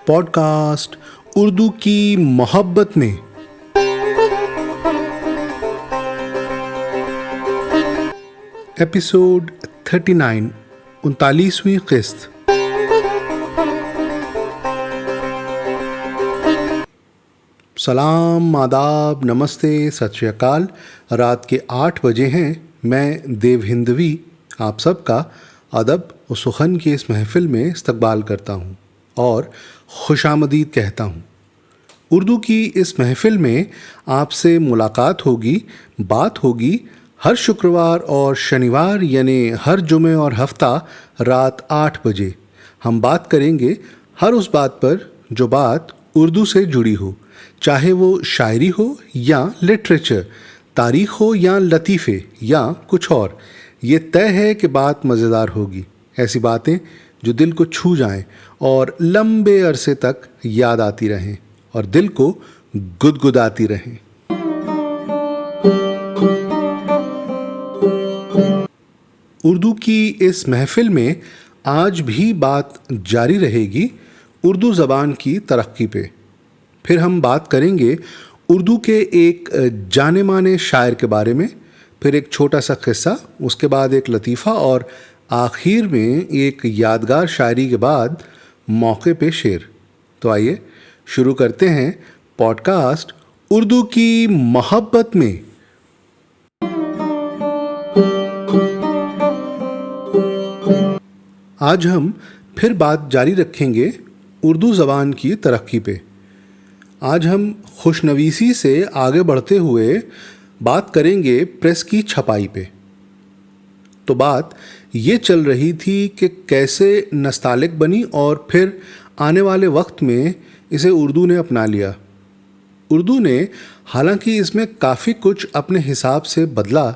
Podcast Urdu की मोहब्बत में एपिसोड 39 39वीं किस्त। सलाम, आदाब, नमस्ते, सत श्री अकाल। रात के 8 बजे हैं। मैं देव हिंदवी आप सबका अदब और सुखन की इस महफिल में इस्तकबाल करता हूँ और खुशामदीद कहता हूँ। उर्दू की इस महफिल में आपसे मुलाकात होगी, बात होगी हर शुक्रवार और शनिवार यानी हर जुमे और हफ्ता रात 8 बजे। हम बात करेंगे हर उस बात पर जो बात उर्दू से जुड़ी हो, चाहे वो शायरी हो या लिटरेचर, तारीख़ हो या लतीफ़े या कुछ और। ये तय है कि बात मज़ेदार होगी, ऐसी बातें जो दिल को छू जाएं और लंबे अरसे तक याद आती रहें और दिल को गुदगुदाती रहें। उर्दू की इस महफिल में आज भी बात जारी रहेगी उर्दू ज़बान की तरक्की पे। फिर हम बात करेंगे उर्दू के एक जाने माने शायर के बारे में, फिर एक छोटा सा किस्सा, उसके बाद एक लतीफ़ा और आखिर में एक यादगार शायरी के बाद मौके पे शेर। तो आइए शुरू करते हैं पॉडकास्ट उर्दू की मोहब्बत में। आज हम फिर बात जारी रखेंगे उर्दू ज़बान की तरक्की पे। आज हम खुशनवीसी से आगे बढ़ते हुए बात करेंगे प्रेस की छपाई पे। तो बात ये चल रही थी कि कैसे नस्तालिक बनी और फिर आने वाले वक्त में इसे उर्दू ने अपना लिया। उर्दू ने हालांकि इसमें काफ़ी कुछ अपने हिसाब से बदला,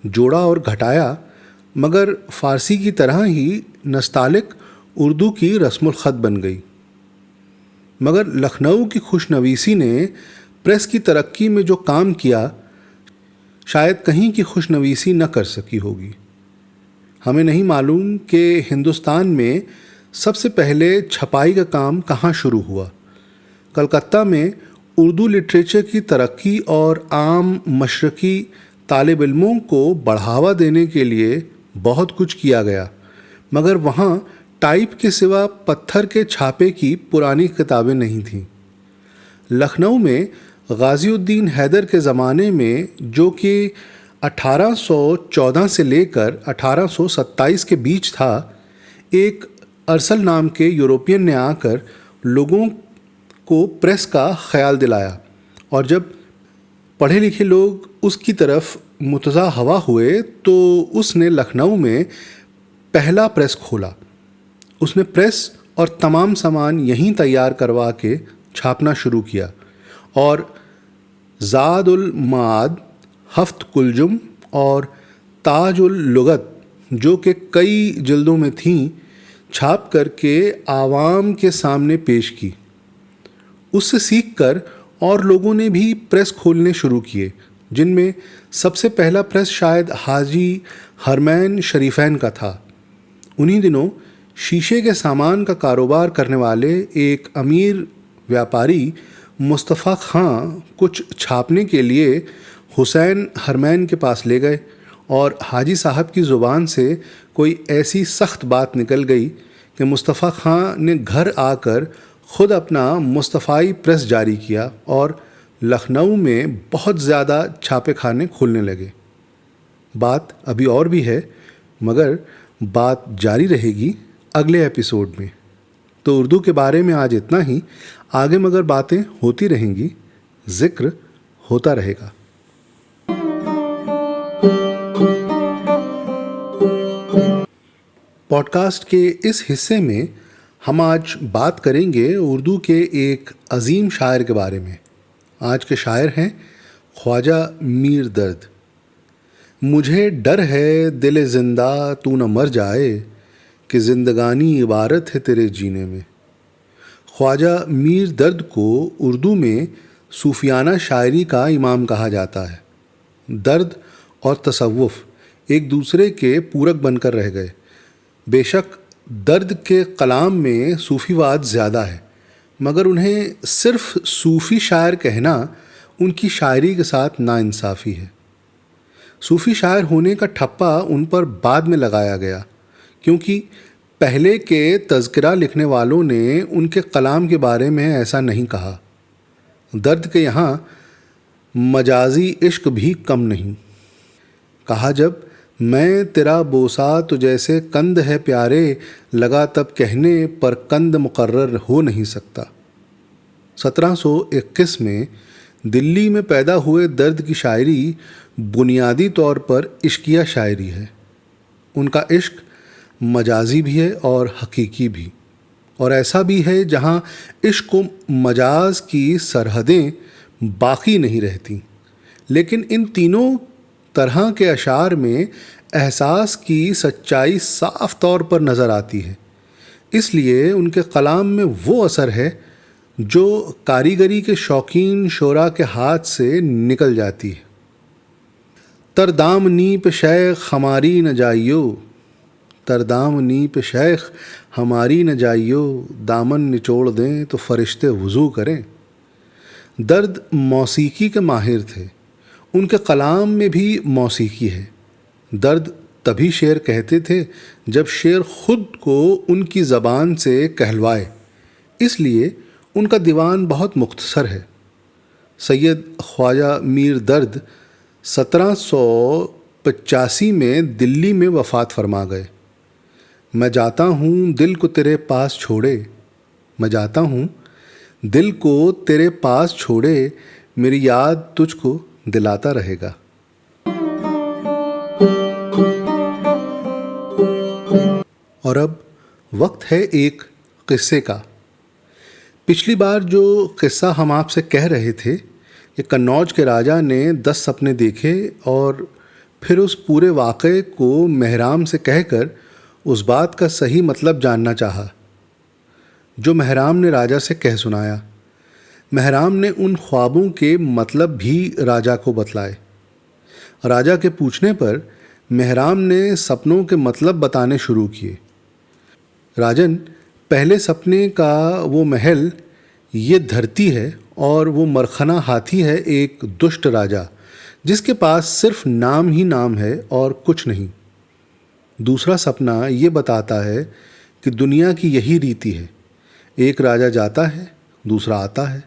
जोड़ा और घटाया, मगर फ़ारसी की तरह ही नस्तालिक उर्दू की रस्मुल ख़त बन गई। मगर लखनऊ की खुशनवीसी ने प्रेस की तरक्की में जो काम किया, शायद कहीं की खुशनवीसी न कर सकी होगी। हमें नहीं मालूम कि हिंदुस्तान में सबसे पहले छपाई का काम कहाँ शुरू हुआ। कलकत्ता में उर्दू लिटरेचर की तरक्की और आम मशरक़ी तालिब इल्मों को बढ़ावा देने के लिए बहुत कुछ किया गया, मगर वहाँ टाइप के सिवा पत्थर के छापे की पुरानी किताबें नहीं थीं। लखनऊ में गाज़ीउद्दीन हैदर के ज़माने में, जो कि 1814 से लेकर 1827 के बीच था, एक अरसल नाम के यूरोपियन ने आकर लोगों को प्रेस का ख्याल दिलाया और जब पढ़े लिखे लोग उसकी तरफ मुतज़ा हवा हुए तो उसने लखनऊ में पहला प्रेस खोला। उसने प्रेस और तमाम सामान यहीं तैयार करवा के छापना शुरू किया और ज़ाद उल माद, हफ्त कुलजुम और ताज उल लुगत, जो कि कई जिल्दों में थीं, छाप करके आवाम के सामने पेश की। उससे सीखकर और लोगों ने भी प्रेस खोलने शुरू किए, जिनमें सबसे पहला प्रेस शायद हाजी हरमैन शरीफैन का था। उन्हीं दिनों शीशे के सामान का कारोबार करने वाले एक अमीर व्यापारी मुस्तफ़ा खां कुछ छापने के लिए हुसैन हरमैन के पास ले गए और हाजी साहब की ज़ुबान से कोई ऐसी सख्त बात निकल गई कि मुस्तफ़ा खां ने घर आकर ख़ुद अपना मुस्तफ़ाई प्रेस जारी किया और लखनऊ में बहुत ज़्यादा छापे खाने खुलने लगे। बात अभी और भी है, मगर बात जारी रहेगी अगले एपिसोड में। तो उर्दू के बारे में आज इतना ही। आगे मगर बातें होती रहेंगी, जिक्र होता रहेगा। पॉडकास्ट के इस हिस्से में हम आज बात करेंगे उर्दू के एक अजीम शायर के बारे में। आज के शायर हैं ख्वाजा मीर दर्द। मुझे डर है दिल ज़िंदा तू न मर जाए कि ज़िंदगानी इबारत है तेरे जीने में। ख्वाजा मीर दर्द को उर्दू में सूफियाना शायरी का इमाम कहा जाता है। दर्द और तसव्वुफ़ एक दूसरे के पूरक बनकर रह गए। बेशक दर्द के कलाम में सूफ़ीवाद ज़्यादा है, मगर उन्हें सिर्फ़ सूफ़ी शायर कहना उनकी शायरी के साथ नाइंसाफ़ी है। सूफ़ी शायर होने का ठप्पा उन पर बाद में लगाया गया, क्योंकि पहले के तज़किरा लिखने वालों ने उनके कलाम के बारे में ऐसा नहीं कहा। दर्द के यहाँ मजाजी इश्क भी कम नहीं। कहा जब मैं तेरा बोसा तो जैसे कंद है प्यारे, लगा तब कहने पर कंद मुकर्रर हो नहीं सकता। 1721 में दिल्ली में पैदा हुए दर्द की शायरी बुनियादी तौर पर इश्किया शायरी है। उनका इश्क मजाजी भी है और हकीकी भी, और ऐसा भी है जहाँ इश्क व मजाज की सरहदें बाकी नहीं रहती। लेकिन इन तीनों तरह के अशार में एहसास की सच्चाई साफ तौर पर नज़र आती है। इसलिए उनके कलाम में वो असर है जो कारीगरी के शौकीन शोरा के हाथ से निकल जाती है। तरदामनी पे शेख हमारी न जाइयो, तरदामनी पे शेख हमारी न जाइयो, दामन निचोड़ दें तो फरिश्ते वज़ू करें। दर्द मौसीकी के माहिर थे, उनके कलाम में भी मौसीकी है। दर्द तभी शेर कहते थे जब शेर खुद को उनकी ज़बान से कहलवाए, इसलिए उनका दीवान बहुत मुख्तसर है। सैयद ख्वाजा मीर दर्द 1785 में दिल्ली में वफ़ात फरमा गए। मैं जाता हूँ दिल को तेरे पास छोड़े, मैं जाता हूँ दिल को तेरे पास छोड़े, मेरी याद तुझको दिलाता रहेगा। और अब वक्त है एक किस्से का। पिछली बार जो किस्सा हम आपसे कह रहे थे कि कन्नौज के राजा ने 10 सपने देखे और फिर उस पूरे वाक़े को महराम से कहकर उस बात का सही मतलब जानना चाहा, जो महराम ने राजा से कह सुनाया। महराम ने उन ख्वाबों के मतलब भी राजा को बतलाए। राजा के पूछने पर महराम ने सपनों के मतलब बताने शुरू किए। राजन, पहले सपने का वो महल ये धरती है और वो मरखना हाथी है एक दुष्ट राजा, जिसके पास सिर्फ नाम ही नाम है और कुछ नहीं। दूसरा सपना ये बताता है कि दुनिया की यही रीति है, एक राजा जाता है दूसरा आता है।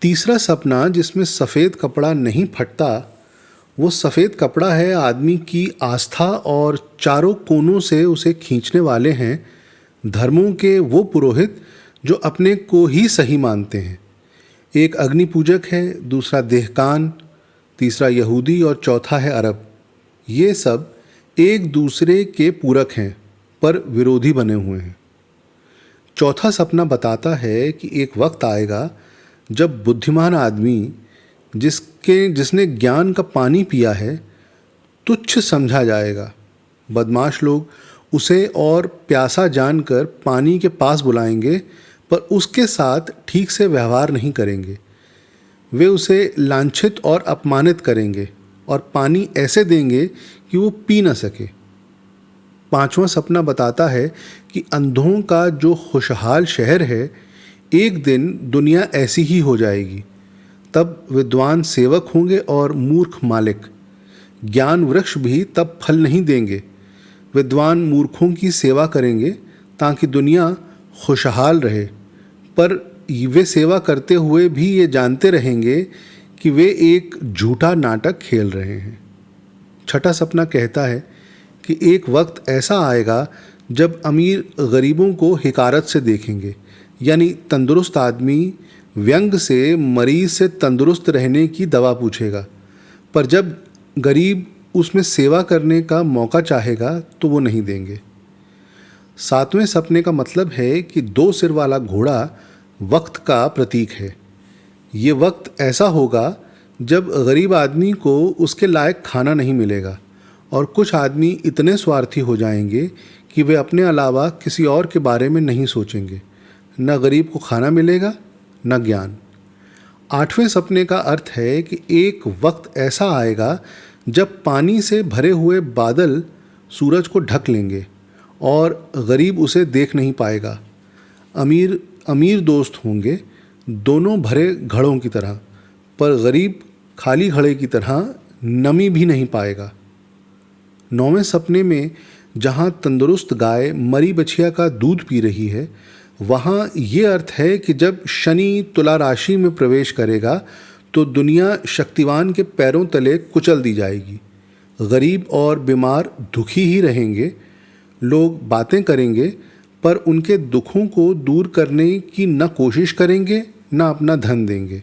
तीसरा सपना जिसमें सफ़ेद कपड़ा नहीं फटता, वो सफ़ेद कपड़ा है आदमी की आस्था और चारों कोनों से उसे खींचने वाले हैं धर्मों के वो पुरोहित जो अपने को ही सही मानते हैं। एक अग्नि पूजक है, दूसरा देहकान, तीसरा यहूदी और चौथा है अरब। ये सब एक दूसरे के पूरक हैं पर विरोधी बने हुए हैं। चौथा सपना बताता है कि एक वक्त आएगा जब बुद्धिमान आदमी जिसने ज्ञान का पानी पिया है तुच्छ समझा जाएगा। बदमाश लोग उसे और प्यासा जानकर पानी के पास बुलाएंगे पर उसके साथ ठीक से व्यवहार नहीं करेंगे। वे उसे लांछित और अपमानित करेंगे और पानी ऐसे देंगे कि वो पी न सके। पांचवा सपना बताता है कि अंधों का जो खुशहाल शहर है, एक दिन दुनिया ऐसी ही हो जाएगी। तब विद्वान सेवक होंगे और मूर्ख मालिक। ज्ञान वृक्ष भी तब फल नहीं देंगे। विद्वान मूर्खों की सेवा करेंगे ताकि दुनिया खुशहाल रहे, पर वे सेवा करते हुए भी ये जानते रहेंगे कि वे एक झूठा नाटक खेल रहे हैं। छठा सपना कहता है कि एक वक्त ऐसा आएगा जब अमीर गरीबों को हिकारत से देखेंगे, यानी तंदुरुस्त आदमी व्यंग से मरीज से तंदुरुस्त रहने की दवा पूछेगा, पर जब गरीब उसमें सेवा करने का मौका चाहेगा तो वो नहीं देंगे। सातवें सपने का मतलब है कि 2 सिर वाला घोड़ा वक्त का प्रतीक है। ये वक्त ऐसा होगा जब गरीब आदमी को उसके लायक खाना नहीं मिलेगा और कुछ आदमी इतने स्वार्थी हो जाएंगे कि वे अपने अलावा किसी और के बारे में नहीं सोचेंगे। न गरीब को खाना मिलेगा न ज्ञान। आठवें सपने का अर्थ है कि एक वक्त ऐसा आएगा जब पानी से भरे हुए बादल सूरज को ढक लेंगे और गरीब उसे देख नहीं पाएगा। अमीर अमीर दोस्त होंगे, दोनों भरे घड़ों की तरह, पर गरीब खाली घड़े की तरह नमी भी नहीं पाएगा। 9वें सपने में जहाँ तंदुरुस्त गाय मरी बछिया का दूध पी रही है, वहाँ ये अर्थ है कि जब शनि तुला राशि में प्रवेश करेगा तो दुनिया शक्तिवान के पैरों तले कुचल दी जाएगी। गरीब और बीमार दुखी ही रहेंगे। लोग बातें करेंगे पर उनके दुखों को दूर करने की न कोशिश करेंगे न अपना धन देंगे।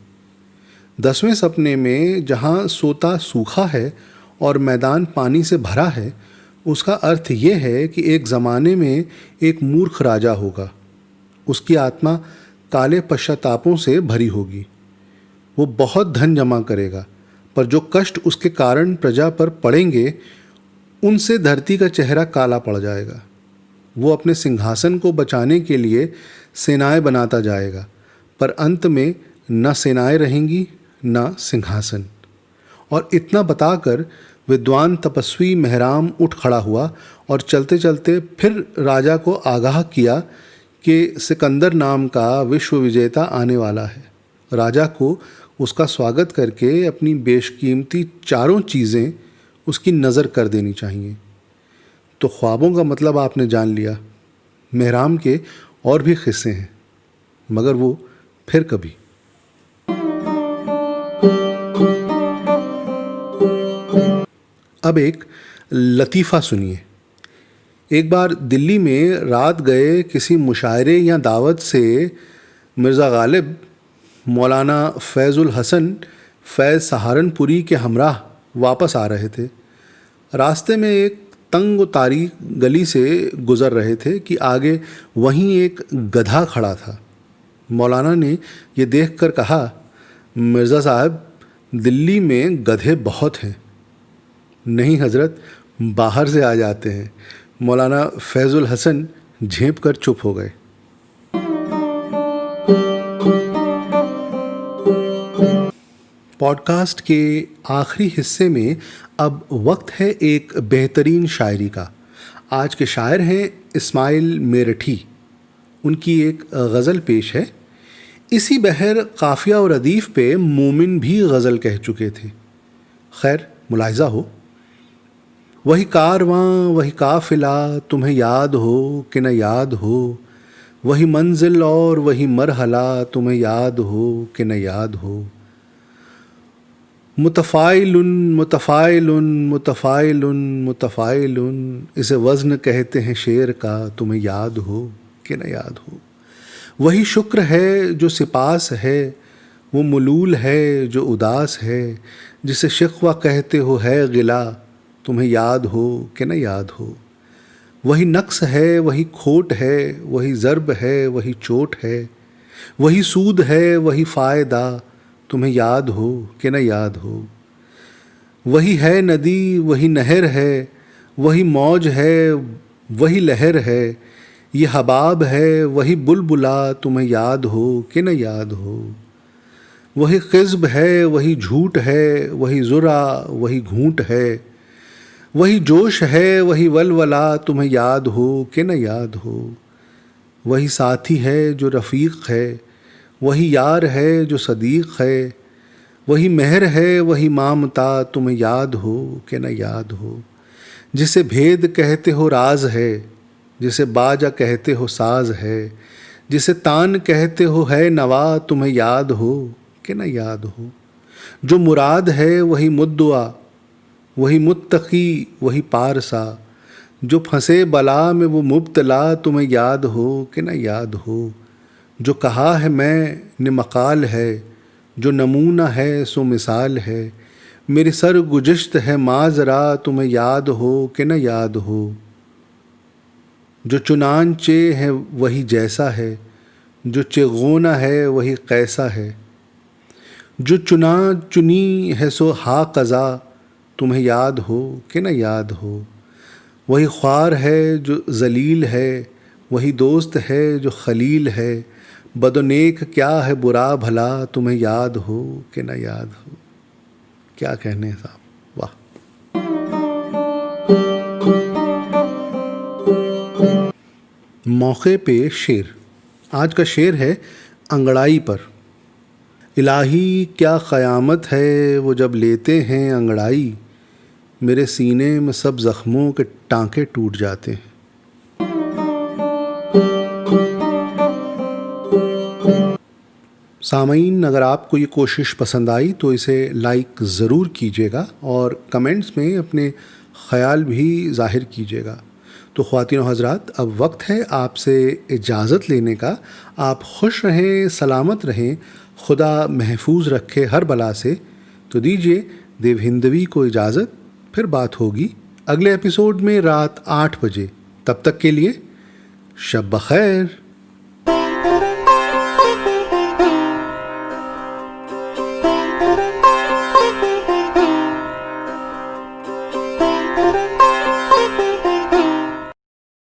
10वें सपने में जहाँ सोता सूखा है और मैदान पानी से भरा है, उसका अर्थ ये है कि एक ज़माने में एक मूर्ख राजा होगा। उसकी आत्मा काले पश्चातापों से भरी होगी। वो बहुत धन जमा करेगा, पर जो कष्ट उसके कारण प्रजा पर पड़ेंगे उनसे धरती का चेहरा काला पड़ जाएगा। वो अपने सिंहासन को बचाने के लिए सेनाएं बनाता जाएगा, पर अंत में न सेनाएं रहेंगी न सिंहासन। और इतना बताकर विद्वान तपस्वी मेहराम उठ खड़ा हुआ और चलते चलते फिर राजा को आगाह किया कि सिकंदर नाम का विश्व विजेता आने वाला है। राजा को उसका स्वागत करके अपनी बेशकीमती चारों चीज़ें उसकी नज़र कर देनी चाहिए। तो ख्वाबों का मतलब आपने जान लिया। मेहराम के और भी किस्से हैं, मगर वो फिर कभी। अब एक लतीफ़ा सुनिए। एक बार दिल्ली में रात गए किसी मुशायरे या दावत से मिर्ज़ा गालिब मौलाना फैज़ुल हसन फैज़ सहारनपुरी के हमराह वापस आ रहे थे। रास्ते में एक तंग तारी गली से गुज़र रहे थे कि आगे वहीं एक गधा खड़ा था। मौलाना ने ये देखकर कहा, मिर्ज़ा साहब, दिल्ली में गधे बहुत हैं। नहीं हजरत, बाहर से आ जाते हैं। मौलाना फैज़ुल हसन झेंप कर चुप हो गए। पॉडकास्ट के आखिरी हिस्से में अब वक्त है एक बेहतरीन शायरी का। आज के शायर हैं इस्माइल मेरठी। उनकी एक गज़ल पेश है। इसी बहर काफ़िया और रदीफ़ पे मोमिन भी गज़ल कह चुके थे। खैर, मुलाहिज़ा हो। वही कारवां वही काफ़िला, तुम्हें याद हो कि न याद हो। वही मंजिल और वही मरहला, तुम्हें याद हो कि न याद हो। मुतफ़ाइलुन मुतफ़ाइलुन मुतफ़ाइलुन मुतफ़ाइलुन, इसे वज़न कहते हैं शेर का, तुम्हें याद हो कि न याद हो। वही शुक्र है जो सिपास है, वो मलूल है जो उदास है। जिसे शिकवा कहते हो है गिला, तुम्हें याद हो कि न याद हो। वही नक्स है वही खोट है, वही ज़र्ब है वही चोट है। वही सूद है वही फ़ायदा, तुम्हें याद हो कि न याद हो। वही है नदी वही नहर है, वही मौज है वही लहर है। ये हबाब है वही बुलबुला, तुम्हें याद हो कि न याद हो। वही क़िज़्ब है वही झूठ है, वही ज़ुरा वही घूंट है। वही जोश है वही वलवला, तुम्हें याद हो कि न याद हो। वही साथी है जो रफ़ीक है, वही यार है जो सदीक़ है। वही मेहर है वही मामता, तुम्हें याद हो कि न याद हो। जिसे भेद कहते हो राज है, जिसे बाजा कहते हो साज है। जिसे तान कहते हो है नवा, तुम्हें याद हो कि न याद हो। जो मुराद है वही मुद्दुआ, वही मुत्तकी वही पारसा। जो फंसे बला में वो मुब्तला, तुम्हें याद हो कि न याद हो। जो कहा है मैं ने मकाल है, जो नमूना है सो मिसाल है। मेरे सर गुज़िश्त है माजरा, तुम्हें याद हो कि न याद हो। जो चुनांचे है वही जैसा है, जो चिगोना है वही कैसा है। जो चुना चुनी है सो हा कज़ा, तुम्हें याद हो कि न याद हो। वही ख्वार है जो जलील है, वही दोस्त है जो खलील है। बदनेक क्या है बुरा भला, तुम्हें याद हो कि न याद हो। क्या कहने साहब, वाह। मौके पे शेर। आज का शेर है अंगड़ाई पर। इलाही क्या क़यामत है वो जब लेते हैं अंगड़ाई, मेरे सीने में सब ज़ख्मों के टांके टूट जाते हैं। सामीन, अगर आपको ये कोशिश पसंद आई तो इसे लाइक ज़रूर कीजिएगा और कमेंट्स में अपने ख़याल भी ज़ाहिर कीजिएगा। तो ख़वातीन और हज़रात, अब वक्त है आपसे इजाज़त लेने का। आप खुश रहें, सलामत रहें, खुदा महफूज रखे हर बला से। तो दीजिए देवहिंदवी को इजाज़त, फिर बात होगी अगले एपिसोड में रात 8 बजे। तब तक के लिए शब बख़ैर।